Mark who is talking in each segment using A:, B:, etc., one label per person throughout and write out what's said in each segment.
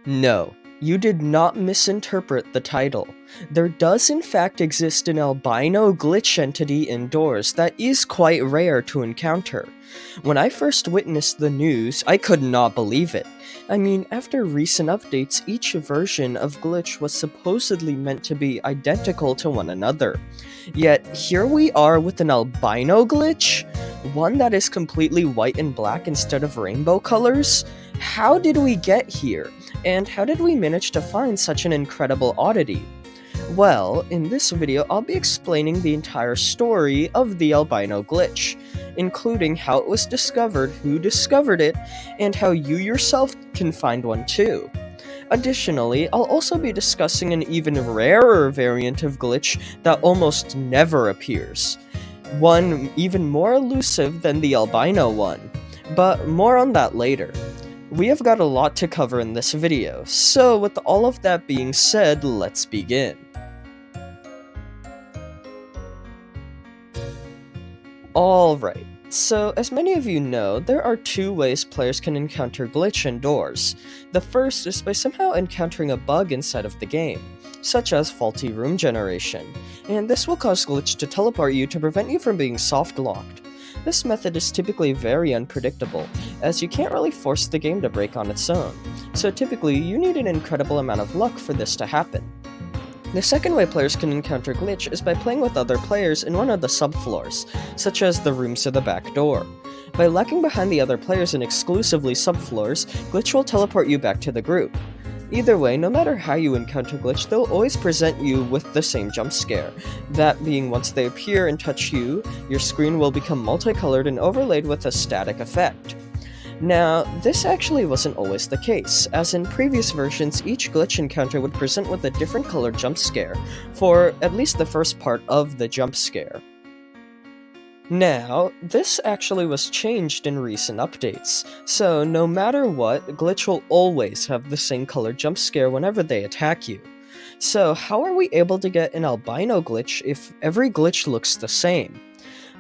A: No, you did not misinterpret the title. There does in fact exist an albino glitch entity indoors that is quite rare to encounter. When I first witnessed the news, I could not believe it. I mean, after recent updates, each version of glitch was supposedly meant to be identical to one another. Yet, here we are with an albino glitch? One that is completely white and black instead of rainbow colors? How did we get here? And how did we manage to find such an incredible oddity? Well, in this video, I'll be explaining the entire story of the albino glitch, including how it was discovered, who discovered it, and how you yourself can find one too. Additionally, I'll also be discussing an even rarer variant of glitch that almost never appears. One even more elusive than the albino one, but more on that later. We have got a lot to cover in this video, so with all of that being said, let's begin. Alright, so as many of you know, there are two ways players can encounter glitch indoors. The first is by somehow encountering a bug inside of the game, such as faulty room generation, and this will cause glitch to teleport you to prevent you from being soft-locked. This method is typically very unpredictable, as you can't really force the game to break on its own, so typically you need an incredible amount of luck for this to happen. The second way players can encounter glitch is by playing with other players in one of the subfloors, such as the rooms to the back door. By lagging behind the other players in exclusively subfloors, glitch will teleport you back to the group. Either way, no matter how you encounter glitch, they'll always present you with the same jump scare. That being, once they appear and touch you, your screen will become multicolored and overlaid with a static effect. Now, this actually wasn't always the case, as in previous versions, each glitch encounter would present with a different colored jump scare, for at least the first part of the jump scare. Now, this actually was changed in recent updates, so no matter what, glitch will always have the same colored jump scare whenever they attack you. So how are we able to get an albino glitch if every glitch looks the same?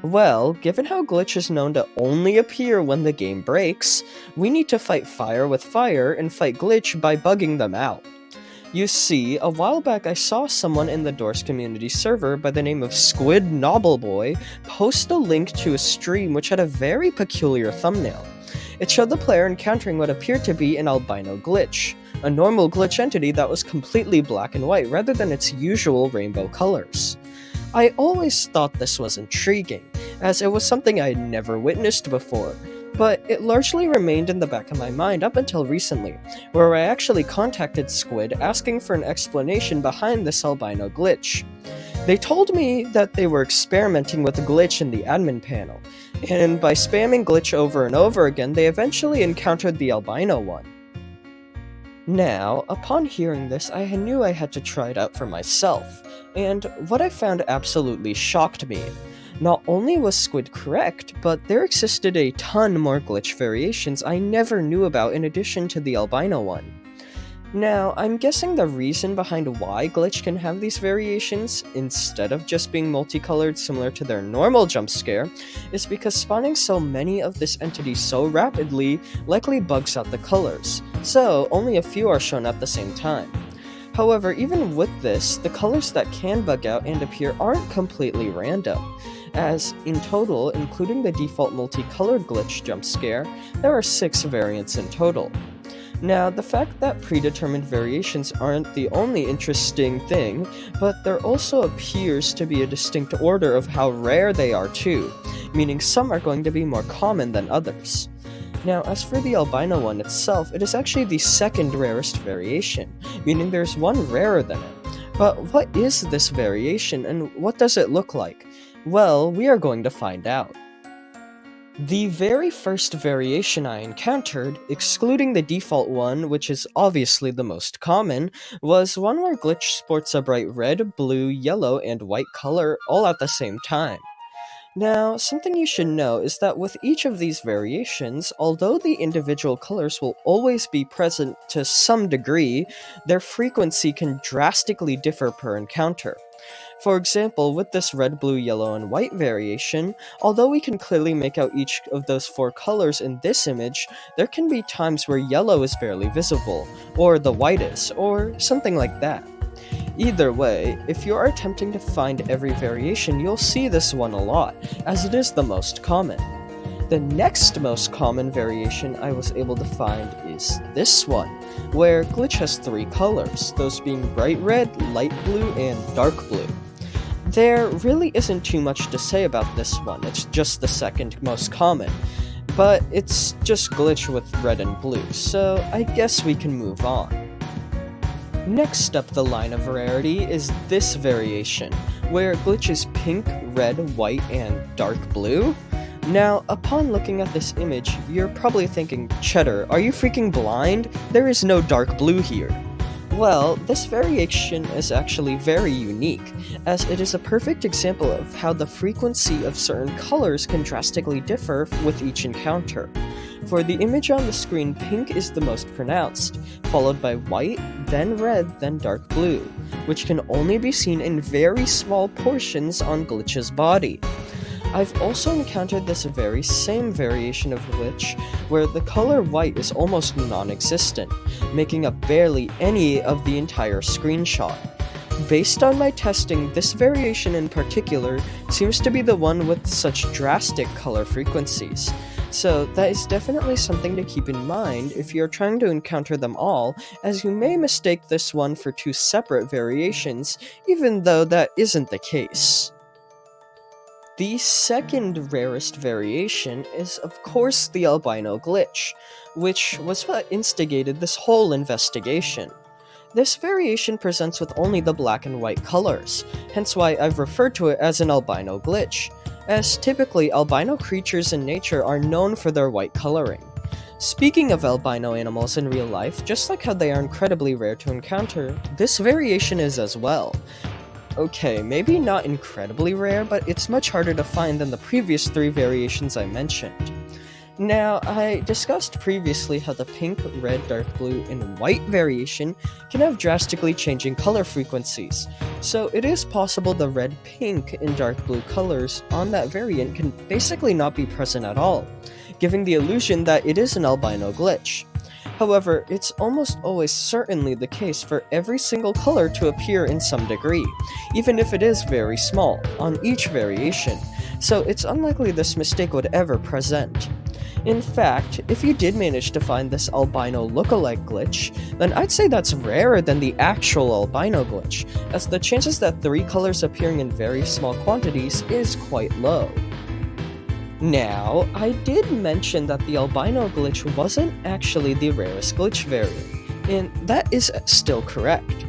A: Well, given how glitch is known to only appear when the game breaks, we need to fight fire with fire and fight glitch by bugging them out. You see, a while back I saw someone in the Doors community server by the name of Squid Nobbleboy post a link to a stream which had a very peculiar thumbnail. It showed the player encountering what appeared to be an albino glitch, a normal glitch entity that was completely black and white rather than its usual rainbow colors. I always thought this was intriguing, as it was something I had never witnessed before, but it largely remained in the back of my mind up until recently, where I actually contacted Squid asking for an explanation behind this albino glitch. They told me that they were experimenting with a glitch in the admin panel, and by spamming glitch over and over again, they eventually encountered the albino one. Now, upon hearing this, I knew I had to try it out for myself, and what I found absolutely shocked me. Not only was Squid correct, but there existed a ton more glitch variations I never knew about in addition to the albino one. Now, I'm guessing the reason behind why glitch can have these variations, instead of just being multicolored similar to their normal jump scare, is because spawning so many of this entity so rapidly likely bugs out the colors, so only a few are shown at the same time. However, even with this, the colors that can bug out and appear aren't completely random, as in total, including the default multicolored glitch jump scare, there are 6 variants in total. Now, the fact that predetermined variations aren't the only interesting thing, but there also appears to be a distinct order of how rare they are too, meaning some are going to be more common than others. Now, as for the albino one itself, it is actually the second rarest variation, meaning there's one rarer than it. But what is this variation, and what does it look like? Well, we are going to find out. The very first variation I encountered, excluding the default one, which is obviously the most common, was one where glitch sports a bright red, blue, yellow, and white color all at the same time. Now, something you should know is that with each of these variations, although the individual colors will always be present to some degree, their frequency can drastically differ per encounter. For example, with this red, blue, yellow, and white variation, although we can clearly make out each of those four colors in this image, there can be times where yellow is barely visible, or the white is, or something like that. Either way, if you are attempting to find every variation, you'll see this one a lot, as it is the most common. The next most common variation I was able to find is this one, where glitch has three colors, those being bright red, light blue, and dark blue. There really isn't too much to say about this one, it's just the second most common, but it's just glitch with red and blue, so I guess we can move on. Next up the line of rarity is this variation, where glitch is pink, red, white, and dark blue. Now, upon looking at this image, you're probably thinking, Cheddar, are you freaking blind? There is no dark blue here. Well, this variation is actually very unique, as it is a perfect example of how the frequency of certain colors can drastically differ with each encounter. For the image on the screen, pink is the most pronounced, followed by white, then red, then dark blue, which can only be seen in very small portions on Glitch's body. I've also encountered this very same variation of glitch, where the color white is almost non-existent, making up barely any of the entire screenshot. Based on my testing, this variation in particular seems to be the one with such drastic color frequencies. So that is definitely something to keep in mind if you're trying to encounter them all, as you may mistake this one for two separate variations, even though that isn't the case. The second rarest variation is of course the albino glitch, which was what instigated this whole investigation. This variation presents with only the black and white colors, hence why I've referred to it as an albino glitch, as typically albino creatures in nature are known for their white coloring. Speaking of albino animals in real life, just like how they are incredibly rare to encounter, this variation is as well. Okay, maybe not incredibly rare, but it's much harder to find than the previous three variations I mentioned. Now, I discussed previously how the pink, red, dark blue, and white variation can have drastically changing color frequencies, so it is possible the red, pink, and dark blue colors on that variant can basically not be present at all, giving the illusion that it is an albino glitch. However, it's almost always certainly the case for every single color to appear in some degree, even if it is very small, on each variation, so it's unlikely this mistake would ever present. In fact, if you did manage to find this albino lookalike glitch, then I'd say that's rarer than the actual albino glitch, as the chances that three colors appearing in very small quantities is quite low. Now, I did mention that the albino glitch wasn't actually the rarest glitch variant, and that is still correct.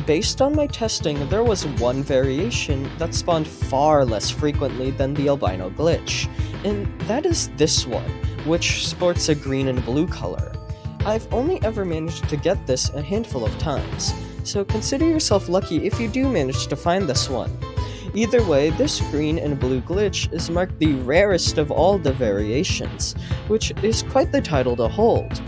A: Based on my testing, there was one variation that spawned far less frequently than the albino glitch, and that is this one, which sports a green and blue color. I've only ever managed to get this a handful of times, so consider yourself lucky if you do manage to find this one. Either way, this green and blue glitch is marked the rarest of all the variations, which is quite the title to hold.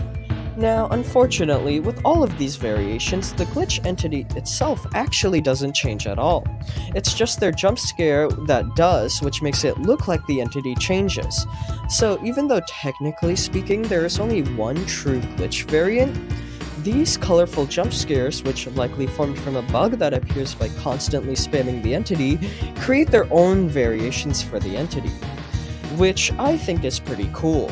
A: Now, unfortunately, with all of these variations, the glitch entity itself actually doesn't change at all. It's just their jump scare that does, which makes it look like the entity changes. So even though technically speaking there is only one true glitch variant, these colorful jump scares, which likely formed from a bug that appears by constantly spamming the entity, create their own variations for the entity, which I think is pretty cool.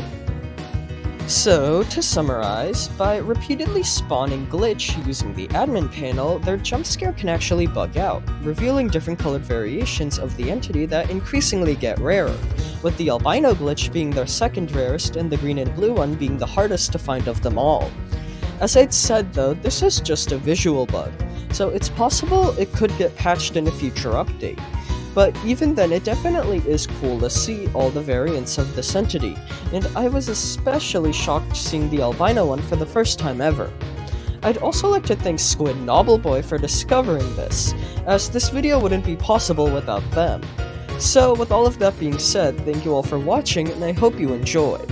A: So, to summarize, by repeatedly spawning glitch using the admin panel, their jump scare can actually bug out, revealing different colored variations of the entity that increasingly get rarer, with the albino glitch being their second rarest and the green and blue one being the hardest to find of them all. As I'd said though, this is just a visual bug, so it's possible it could get patched in a future update. But even then, it definitely is cool to see all the variants of this entity, and I was especially shocked seeing the albino one for the first time ever. I'd also like to thank Squid Nobbleboy for discovering this, as this video wouldn't be possible without them. So with all of that being said, thank you all for watching, and I hope you enjoyed.